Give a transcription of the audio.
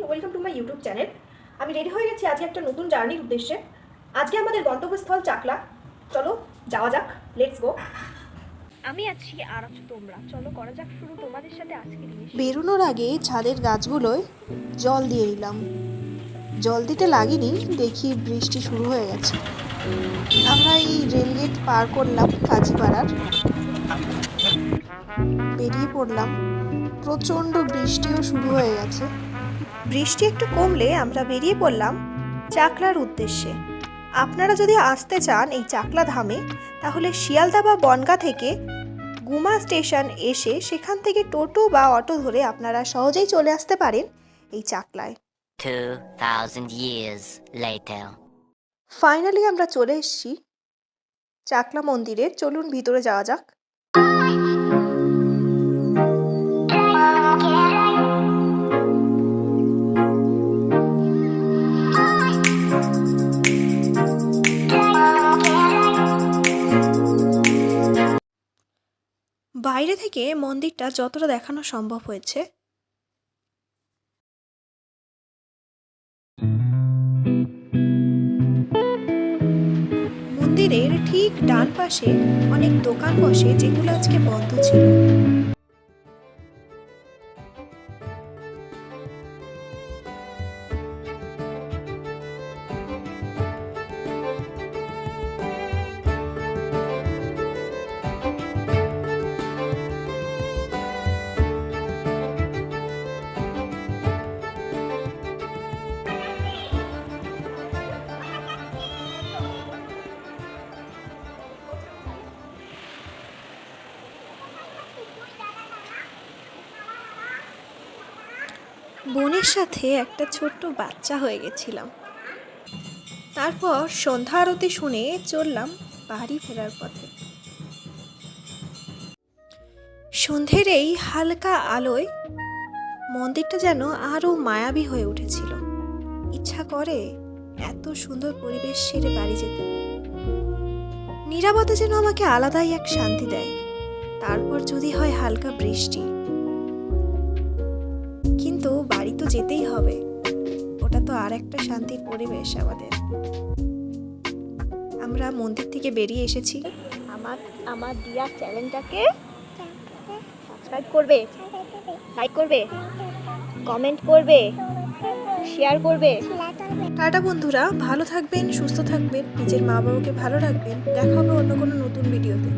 Welcome to my YouTube channel. আমি ready হয়ে গেছি আজকে একটা নতুন জার্নির উদ্দেশ্যে। আজকে আমাদের গন্তব্যস্থল চাকলা। চলো যাওয়া যাক, লেটস গো। আমি আছি আর আছো তোমরা, চলো করা যাক শুরু তোমাদের সাথে আজকে জিনিস। বেরোনোর আগে ছাদের গাছগুলোয় জল দিয়ে নিলাম। জল দিতে লাগেনি, দেখি বৃষ্টি শুরু হয়ে গেছে। আমরা এই রেলগেট পার করলাম কাজীপাড়ার, বেরিয়ে পড়লাম। প্রচণ্ড বৃষ্টিও শুরু হয়ে গেছে। বৃষ্টি একটু কমলে আমরা বেরিয়ে পড়লাম চাকলার উদ্দেশ্যে। আপনারা যদি আসতে চান এই চাকলা ধামে, তাহলে শিয়ালদা বা বনগাঁ থেকে গুমা স্টেশন এসে সেখান থেকে টোটো বা অটো ধরে আপনারা সহজেই চলে আসতে পারেন এই চাকলায়। 2000 years later. ফাইনালি আমরা চলে এসেছি চাকলা মন্দিরে। চলুন ভিতরে যাওয়া যাক। বাইরে থেকে মন্দিরটা যতটা দেখানো সম্ভব হয়েছে। মন্দিরের ঠিক ডান পাশে অনেক দোকান বসে, যেগুলো আজকে বন্ধ ছিল। বোনের সাথে একটা ছোট্ট বাচ্চা হয়ে গেছিলাম। তারপর সন্ধ্যা আরতি শুনে চললাম বাড়ি ফেরার পথে। সন্ধ্যের এই হালকা আলোয় মন্দিরটা যেন আরও মায়াবী হয়ে উঠেছিল। ইচ্ছা করে এত সুন্দর পরিবেশ ছেড়ে বাড়ি যেতে। নীরবতা যেন আমাকে আলাদাই এক শান্তি দেয়। তারপর যদি হয় হালকা বৃষ্টি, কিন্তু বাড়ি তো যেতেই হবে। ওটা তো আর একটা শান্তির পরিবেশ আমাদের। আমরা মন্দির থেকে বেরিয়ে এসেছি। আমার দিয়া চ্যানেলটাকে সাবস্ক্রাইব করবে, লাইক করবে, কমেন্ট করবে, শেয়ার করবে। টাটা বন্ধুরা, ভালো থাকবেন, সুস্থ থাকবেন, নিজের মা বাবাকে ভালো রাখবেন। দেখা হবে অন্য কোনো নতুন ভিডিওতে।